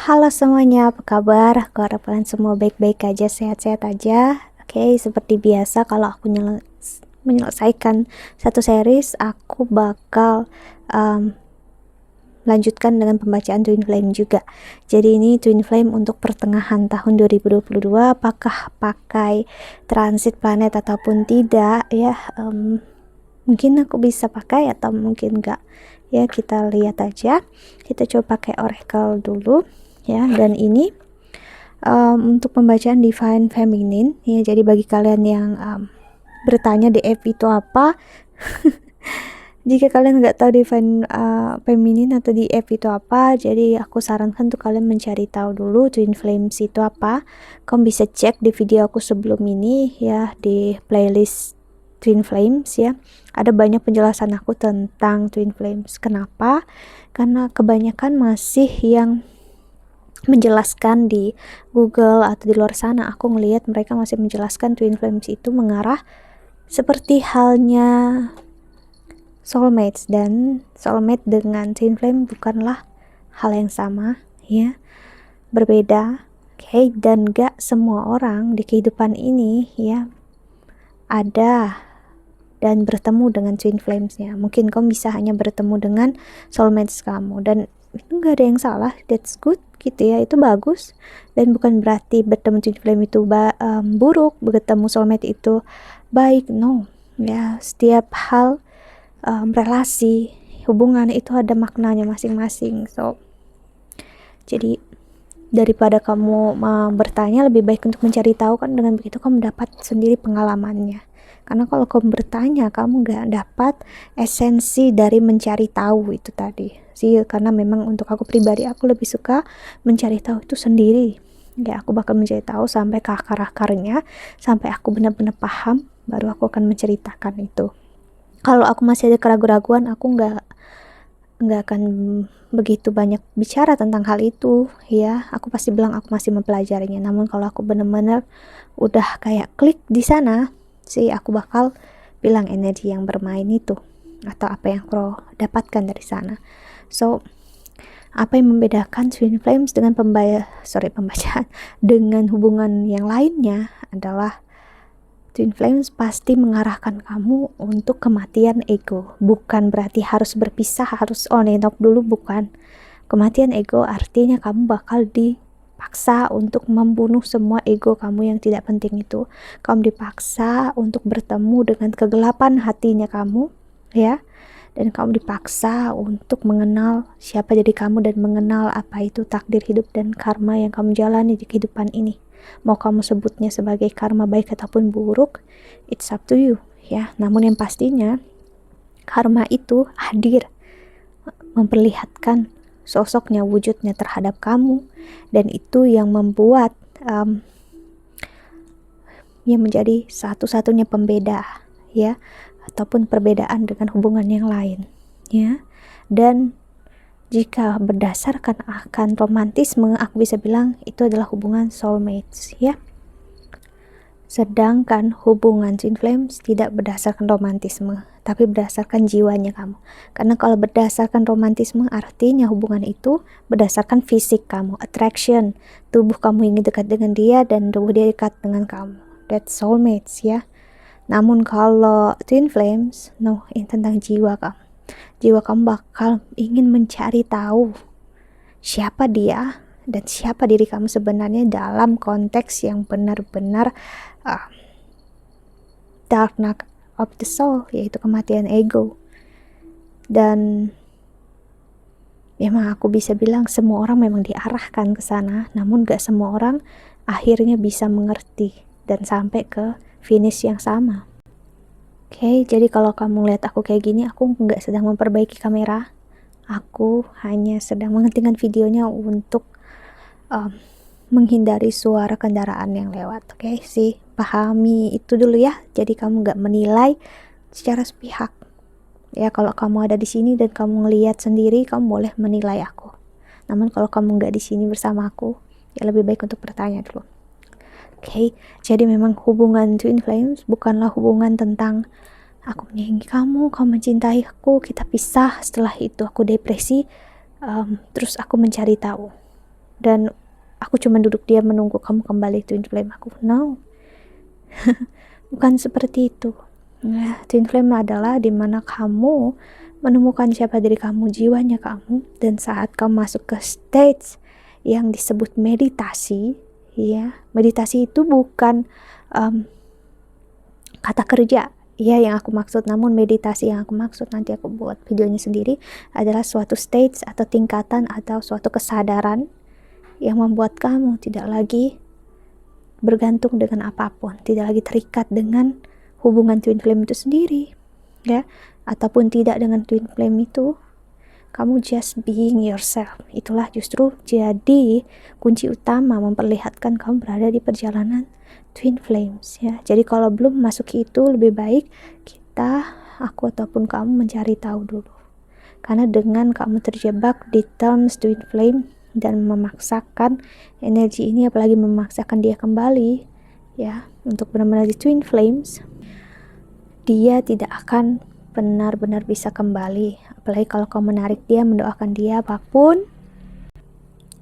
Halo semuanya, apa kabar? Aku harap kalian semua baik-baik aja, sehat-sehat aja. Oke, seperti biasa kalau aku menyelesaikan satu series, aku bakal lanjutkan dengan pembacaan Twin Flame juga. Jadi ini Twin Flame untuk pertengahan tahun 2022, apakah pakai transit planet ataupun tidak ya. Mungkin aku bisa pakai atau mungkin enggak ya, kita lihat aja. Kita coba pakai Oracle dulu ya, dan ini untuk pembacaan Divine Feminine ya. Jadi bagi kalian yang bertanya DF itu apa, jika kalian nggak tahu Divine Feminine atau DF itu apa, jadi aku sarankan untuk kalian mencari tahu dulu Twin Flames itu apa. Kamu bisa cek di video aku sebelum ini ya, di playlist Twin Flames ya. Ada banyak penjelasan aku tentang Twin Flames. Kenapa? Karena kebanyakan masih yang menjelaskan di Google atau di luar sana, aku ngelihat mereka masih menjelaskan Twin Flames itu mengarah seperti halnya soulmates, dan soulmate dengan Twin Flame bukanlah hal yang sama ya, berbeda. Oke, dan gak semua orang di kehidupan ini ya ada dan bertemu dengan Twin Flamesnya. Mungkin kamu bisa hanya bertemu dengan soulmates kamu, dan itu gak ada yang salah, that's good gitu ya, itu bagus. Dan bukan berarti bertemu Twin Flame itu buruk, bertemu soulmate itu baik, no ya. Setiap hal relasi hubungan itu ada maknanya masing-masing. So jadi daripada kamu bertanya, lebih baik untuk mencari tahu, kan dengan begitu kamu dapat sendiri pengalamannya. Karena kalau kamu bertanya, kamu gak dapat esensi dari mencari tahu itu tadi sih. Karena memang untuk aku pribadi, aku lebih suka mencari tahu itu sendiri ya. Aku bakal mencari tahu sampai ke akar-akarnya, sampai aku benar-benar paham, baru aku akan menceritakan itu. Kalau aku masih ada keraguan-raguan, aku nggak akan begitu banyak bicara tentang hal itu ya. Aku pasti bilang aku masih mempelajarinya. Namun kalau aku benar-benar udah kayak klik di sana sih, aku bakal bilang energi yang bermain itu atau apa yang aku dapatkan dari sana. So apa yang membedakan Twin Flames dengan pembacaan dengan hubungan yang lainnya adalah Twin Flames pasti mengarahkan kamu untuk kematian ego. Bukan berarti harus berpisah, harus on and off dulu, bukan. Kematian ego artinya kamu bakal dipaksa untuk membunuh semua ego kamu yang tidak penting itu. Kamu dipaksa untuk bertemu dengan kegelapan hatinya kamu ya. Dan kamu dipaksa untuk mengenal siapa diri kamu dan mengenal apa itu takdir hidup dan karma yang kamu jalani di kehidupan ini. Mau kamu sebutnya sebagai karma baik ataupun buruk, it's up to you ya. Namun yang pastinya karma itu hadir memperlihatkan sosoknya, wujudnya terhadap kamu, dan itu yang membuat yang menjadi satu-satunya pembeda ya, ataupun perbedaan dengan hubungan yang lain ya. Dan jika berdasarkan akan romantisme, aku bisa bilang itu adalah hubungan soulmates ya. Sedangkan hubungan Twin Flames tidak berdasarkan romantisme, tapi berdasarkan jiwanya kamu. Karena kalau berdasarkan romantisme, artinya hubungan itu berdasarkan fisik kamu, attraction, tubuh kamu ingin dekat dengan dia dan tubuh dia dekat dengan kamu. That's soulmates ya. Namun kalau Twin Flames, no, ini tentang jiwa kamu. Jiwa kamu bakal ingin mencari tahu siapa dia dan siapa diri kamu sebenarnya dalam konteks yang benar-benar dark night of the soul, yaitu kematian ego. Dan memang aku bisa bilang semua orang memang diarahkan ke sana, namun gak semua orang akhirnya bisa mengerti dan sampai ke finish yang sama. Oke, jadi kalau kamu lihat aku kayak gini, aku nggak sedang memperbaiki kamera. Aku hanya sedang menghentikan videonya untuk menghindari suara kendaraan yang lewat. Oke, sih, pahami itu dulu ya. Jadi kamu nggak menilai secara sepihak. Ya, kalau kamu ada di sini dan kamu ngelihat sendiri, kamu boleh menilai aku. Namun kalau kamu nggak di sini bersama aku, ya lebih baik untuk bertanya dulu. Oke, jadi memang hubungan Twin Flames bukanlah hubungan tentang aku menyayangi kamu, kamu mencintai aku, kita pisah, setelah itu aku depresi, terus aku mencari tahu. dan aku cuma duduk diam menunggu kamu kembali twin flame aku. No. Bukan seperti itu. Twin flame adalah dimana kamu menemukan siapa diri kamu, jiwanya kamu, dan saat kamu masuk ke stage yang disebut meditasi, ya, meditasi itu bukan kata kerja, ya, yang aku maksud, namun meditasi yang aku maksud, nanti aku buat videonya sendiri, adalah suatu stage atau tingkatan atau suatu kesadaran yang membuat kamu tidak lagi bergantung dengan apapun, tidak lagi terikat dengan hubungan twin flame itu sendiri, ya, ataupun tidak dengan twin flame itu. Kamu just being yourself. Itulah justru jadi kunci utama memperlihatkan kamu berada di perjalanan twin flames, ya. Jadi kalau belum masuk itu, lebih baik aku ataupun kamu mencari tahu dulu. Karena dengan kamu terjebak di terms twin flame dan memaksakan energi ini, apalagi memaksakan dia kembali, ya, untuk benar-benar di twin flames, dia tidak akan benar-benar bisa kembali. Apalagi kalau kamu menarik dia, mendoakan dia, apapun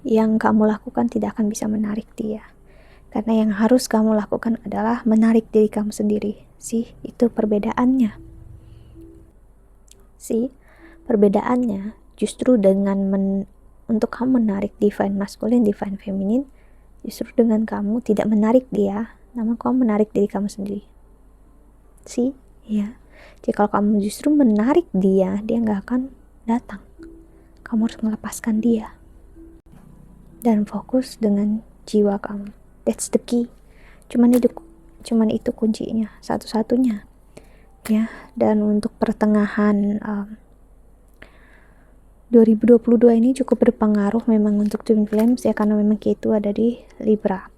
yang kamu lakukan tidak akan bisa menarik dia. Karena yang harus kamu lakukan adalah menarik diri kamu sendiri. Itu perbedaannya. Perbedaannya justru dengan untuk kamu menarik divine masculine, divine feminine, justru dengan kamu tidak menarik dia, namun kamu menarik diri kamu sendiri. Ya. Jadi kalau kamu justru menarik dia nggak akan datang. Kamu harus melepaskan dia dan fokus dengan jiwa kamu. That's the key. Cuman itu kuncinya, satu-satunya, ya. Dan untuk pertengahan 2022 ini cukup berpengaruh memang untuk twin flames, ya, karena memang itu ada di Libra.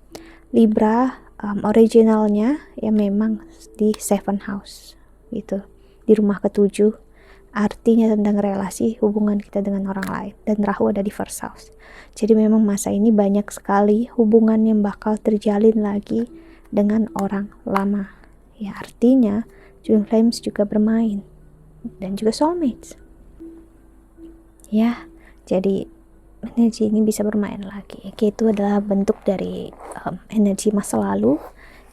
Originalnya ya memang di 7 house gitu, di rumah ke-7, artinya tentang relasi hubungan kita dengan orang lain, dan Rahu ada di 1st house. Jadi memang masa ini banyak sekali hubungan yang bakal terjalin lagi dengan orang lama, ya, artinya twin flames juga bermain, dan juga soulmates, ya. Jadi energi ini bisa bermain lagi. Itu adalah bentuk dari energi masa lalu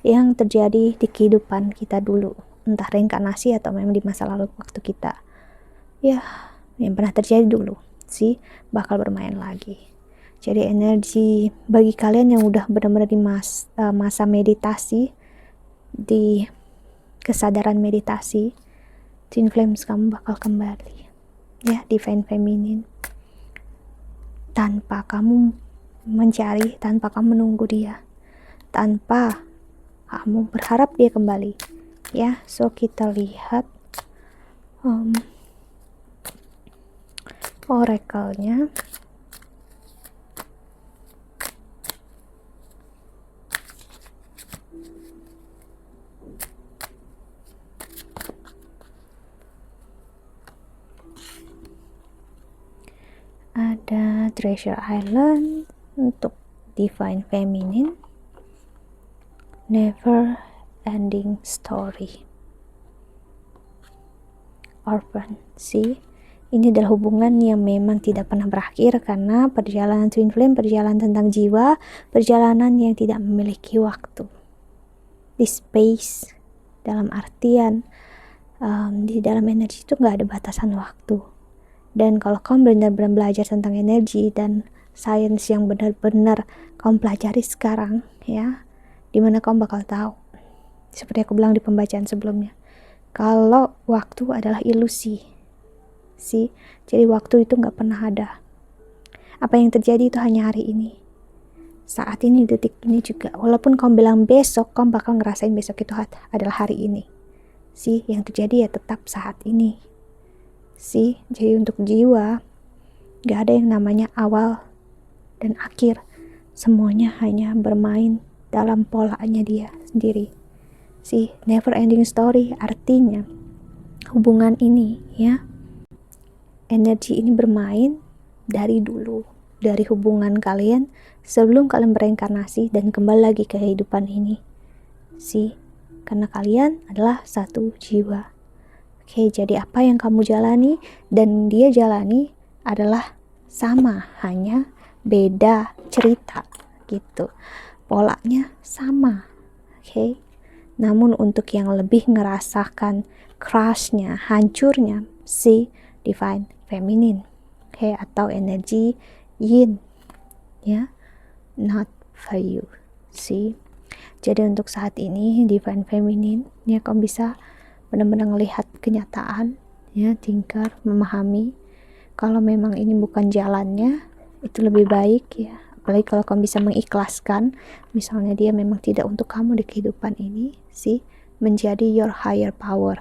yang terjadi di kehidupan kita dulu, entah reinkarnasi atau memang di masa lalu waktu kita, ya, yang pernah terjadi dulu, bakal bermain lagi. Jadi energi bagi kalian yang udah benar-benar di masa meditasi, di kesadaran meditasi, twin flames kamu bakal kembali, ya, divine feminine, tanpa kamu mencari, tanpa kamu menunggu dia, tanpa kamu berharap dia kembali, ya. So kita lihat oracle-nya. Ada Treasure Island untuk divine feminine, never ending story, orphan. Ini adalah hubungan yang memang tidak pernah berakhir, karena perjalanan twin flame, perjalanan tentang jiwa, perjalanan yang tidak memiliki waktu. Di space, dalam artian di dalam energi itu nggak ada batasan waktu. Dan kalau kamu benar-benar belajar tentang energi dan sains yang benar-benar kamu pelajari sekarang, ya, dimana kamu bakal tahu, seperti aku bilang di pembacaan sebelumnya, kalau waktu adalah ilusi. Jadi waktu itu nggak pernah ada. Apa yang terjadi itu hanya hari ini, saat ini, detik ini juga. Walaupun kamu bilang besok, kamu bakal ngerasain besok itu adalah hari ini. Yang terjadi ya tetap saat ini. Jadi untuk jiwa nggak ada yang namanya awal dan akhir. Semuanya hanya bermain dalam polanya dia sendiri. Never ending story, artinya hubungan ini, ya, energi ini bermain dari dulu, dari hubungan kalian sebelum kalian bereinkarnasi dan kembali lagi ke kehidupan ini, karena kalian adalah satu jiwa. Jadi apa yang kamu jalani dan dia jalani adalah sama, hanya beda cerita gitu, polanya sama, oke. Namun untuk yang lebih ngerasakan crushnya, hancurnya si divine feminine, oke, atau energi yin, ya, not for you, see. Jadi untuk saat ini divine feminine, ya, kamu bisa benar-benar melihat kenyataan, ya, tingkar, memahami kalau memang ini bukan jalannya, itu lebih baik, ya. Apalagi kalau kamu bisa mengikhlaskan, misalnya dia memang tidak untuk kamu di kehidupan ini, sih, menjadi your higher power.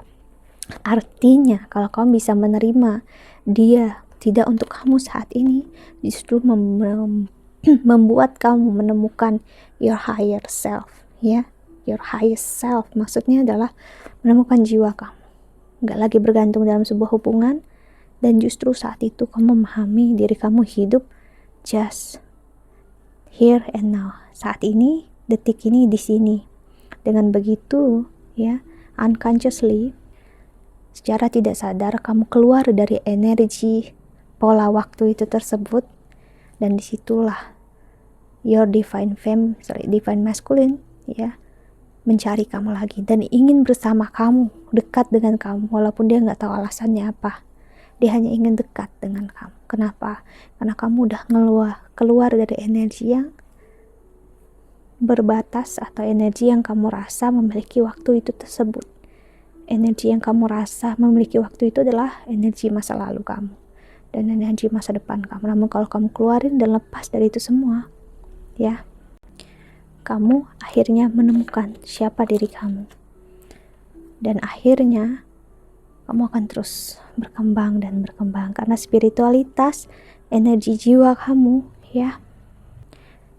Artinya kalau kamu bisa menerima dia tidak untuk kamu saat ini, justru membuat kamu menemukan your higher self, ya. Your highest self maksudnya adalah menemukan jiwa kamu, nggak lagi bergantung dalam sebuah hubungan, dan justru saat itu kamu memahami diri kamu hidup just here and now, saat ini, detik ini, di sini. Dengan begitu, ya, unconsciously, secara tidak sadar kamu keluar dari energi pola waktu itu tersebut, dan disitulah your divine masculine, ya, mencari kamu lagi dan ingin bersama kamu, dekat dengan kamu, walaupun dia nggak tahu alasannya apa. Dia hanya ingin dekat dengan kamu. Kenapa? Karena kamu udah keluar dari energi yang berbatas atau energi yang kamu rasa memiliki waktu itu tersebut. Energi yang kamu rasa memiliki waktu itu adalah energi masa lalu kamu dan energi masa depan kamu. Namun kalau kamu keluarin dan lepas dari itu semua, ya, kamu akhirnya menemukan siapa diri kamu. Dan akhirnya kamu akan terus berkembang dan berkembang, karena spiritualitas, energi jiwa kamu, ya,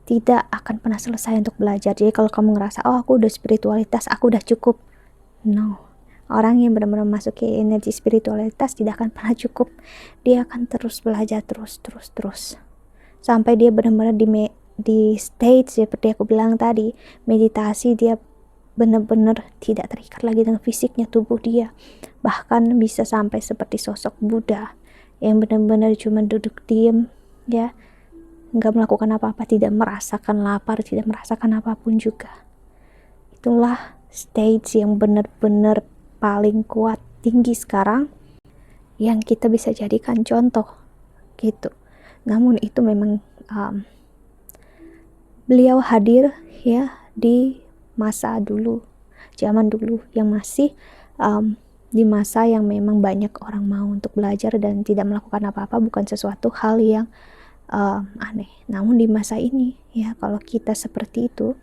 tidak akan pernah selesai untuk belajar. Jadi kalau kamu ngerasa, oh aku udah spiritualitas, aku udah cukup, no. Orang yang benar-benar masuki energi spiritualitas tidak akan pernah cukup. Dia akan terus belajar, terus sampai dia benar-benar di stage seperti aku bilang tadi, meditasi, dia benar-benar tidak terikat lagi dengan fisiknya, tubuh dia. Bahkan bisa sampai seperti sosok Buddha yang benar-benar cuma duduk diam, ya, nggak melakukan apa-apa, tidak merasakan lapar, tidak merasakan apapun juga. Itulah stage yang benar-benar paling kuat, tinggi sekarang, yang kita bisa jadikan contoh gitu. Namun itu memang beliau hadir, ya, di masa dulu, zaman dulu yang masih di masa yang memang banyak orang mau untuk belajar dan tidak melakukan apa-apa bukan sesuatu hal yang aneh. Namun di masa ini, ya, kalau kita seperti itu,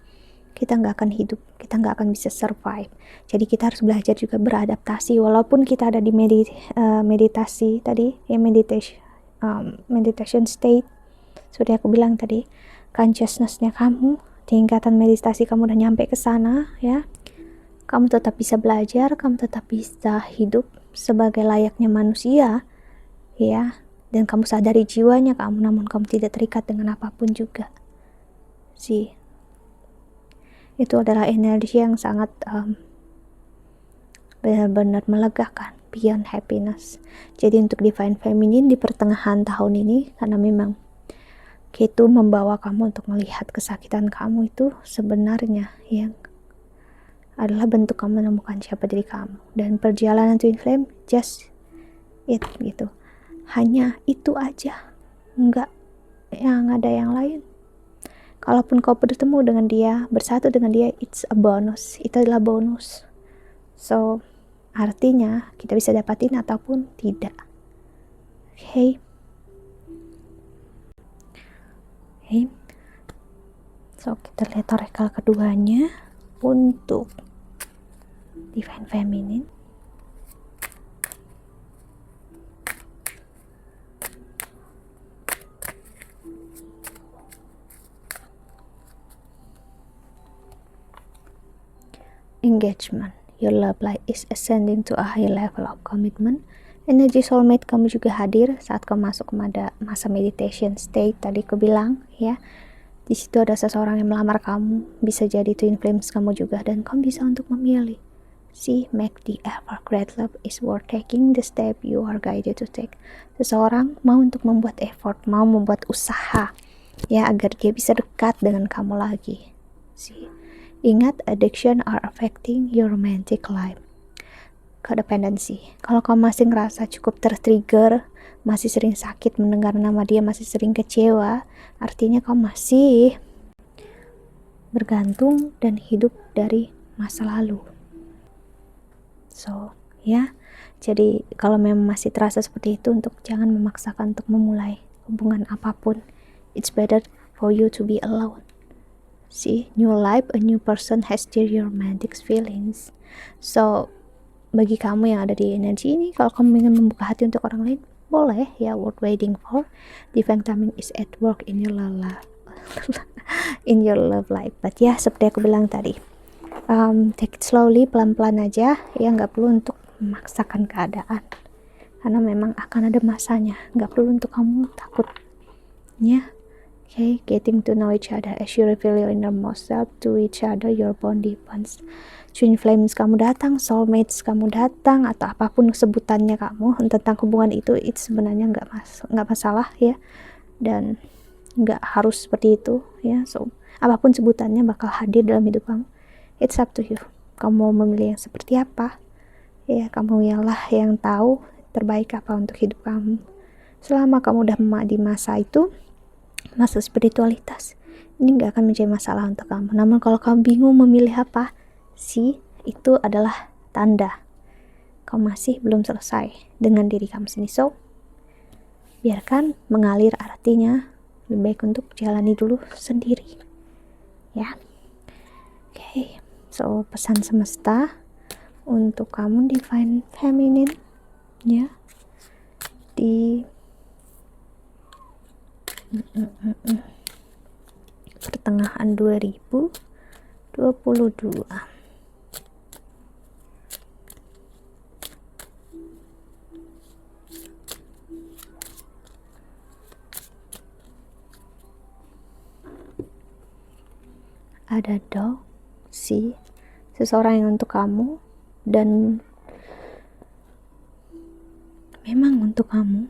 kita nggak akan hidup, kita nggak akan bisa survive. Jadi kita harus belajar juga beradaptasi, walaupun kita ada di meditasi tadi, ya, meditation state, seperti aku bilang tadi, consciousness-nya kamu, tingkatan meditasi kamu udah nyampe ke sana, ya, kamu tetap bisa belajar, kamu tetap bisa hidup sebagai layaknya manusia, ya, dan kamu sadari jiwanya kamu, namun kamu tidak terikat dengan apapun juga. Itu adalah energi yang sangat benar-benar melegakan, beyond happiness. Jadi untuk divine feminine di pertengahan tahun ini, karena memang itu membawa kamu untuk melihat kesakitan kamu itu sebenarnya yang adalah bentuk kamu menemukan siapa diri kamu. Dan perjalanan twin flame just it gitu, hanya itu aja, enggak yang ada yang lain. Kalaupun kau bertemu dengan dia, bersatu dengan dia, it's a bonus, itu adalah bonus. So artinya kita bisa dapatin ataupun tidak. Okay. So kita lihat oracle keduanya untuk divine feminine. Engagement. Your love life is ascending to a high level of commitment. Energi soulmate kamu juga hadir saat kamu masuk pada masa meditation state tadi aku bilang, ya. Di situ ada seseorang yang melamar kamu, bisa jadi twin flames kamu juga, dan kamu bisa untuk memilih. Make the effort. Great love is worth taking the step you are guided to take. Seseorang mau untuk membuat effort, mau membuat usaha ya, agar dia bisa dekat dengan kamu lagi. See? Ingat, addiction are affecting your romantic life. Codependency. Kalau kamu masih ngerasa cukup tertrigger, masih sering sakit mendengar nama dia, masih sering kecewa, artinya kamu masih bergantung dan hidup dari masa lalu. So, ya. Jadi kalau memang masih terasa seperti itu, untuk jangan memaksakan untuk memulai hubungan apapun. It's better for you to be alone. See, new life, a new person has still your romantic feelings. So, bagi kamu yang ada di energi ini, kalau kamu ingin membuka hati untuk orang lain, boleh ya, worth waiting for. Divine timing is at work in your love in your love life. But ya, seperti aku bilang tadi, take it slowly, pelan-pelan aja ya, nggak perlu untuk memaksakan keadaan, karena memang akan ada masanya. Nggak perlu untuk kamu takut ya. Okay, getting to know each other as you reveal your innermost self to each other, your bond deepens. Twin flames kamu datang, soulmates kamu datang, atau apapun sebutannya kamu tentang hubungan itu sebenarnya nggak masalah ya, dan nggak harus seperti itu ya. So apapun sebutannya bakal hadir dalam hidup kamu. It's up to you. Kamu mau memilih yang seperti apa ya, kamu yang tahu terbaik apa untuk hidup kamu. Selama kamu udah di masa itu, masa spiritualitas, ini nggak akan menjadi masalah untuk kamu. Namun kalau kamu bingung memilih apa, itu adalah tanda kamu masih belum selesai dengan diri kamu sendiri. So, biarkan mengalir, artinya lebih baik untuk jalani dulu sendiri ya. Okay, so pesan semesta untuk kamu divine feminine ya, di pertengahan 2022. Ada dog, seseorang yang untuk kamu, dan memang untuk kamu,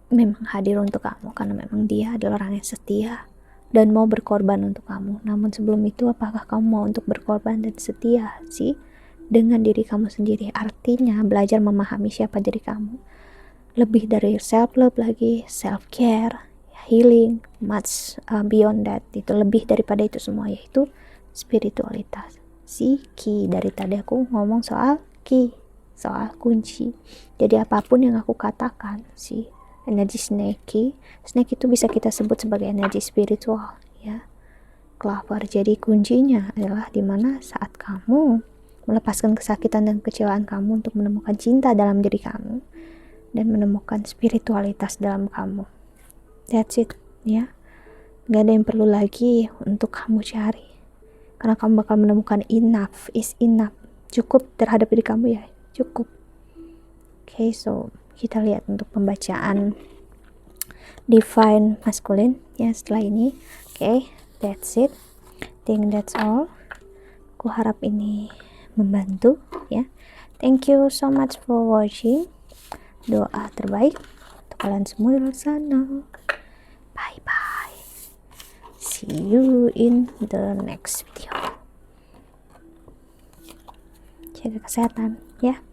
memang hadir untuk kamu, karena memang dia adalah orang yang setia dan mau berkorban untuk kamu. Namun sebelum itu, apakah kamu mau untuk berkorban dan setia dengan diri kamu sendiri? Artinya belajar memahami siapa diri kamu, lebih dari self love lagi, self care, healing, much beyond that. Itu lebih daripada itu semua, yaitu spiritualitas. Key dari tadi aku ngomong soal key, soal kunci. Jadi apapun yang aku katakan, energi snake itu bisa kita sebut sebagai energi spiritual ya, clover. Jadi kuncinya adalah dimana saat kamu melepaskan kesakitan dan kecewaan kamu untuk menemukan cinta dalam diri kamu dan menemukan spiritualitas dalam kamu. That's it ya. Gak ada yang perlu lagi untuk kamu cari, karena kamu bakal menemukan enough is enough. Cukup terhadap diri kamu ya, cukup. Okay, so kita lihat untuk pembacaan divine masculine ya setelah ini. Okay, that's it. Think that's all. Aku harap ini membantu ya. Thank you so much for watching. Doa terbaik untuk kalian semua di luar sana. Bye bye. See you in the next video. Jaga kesehatan ya.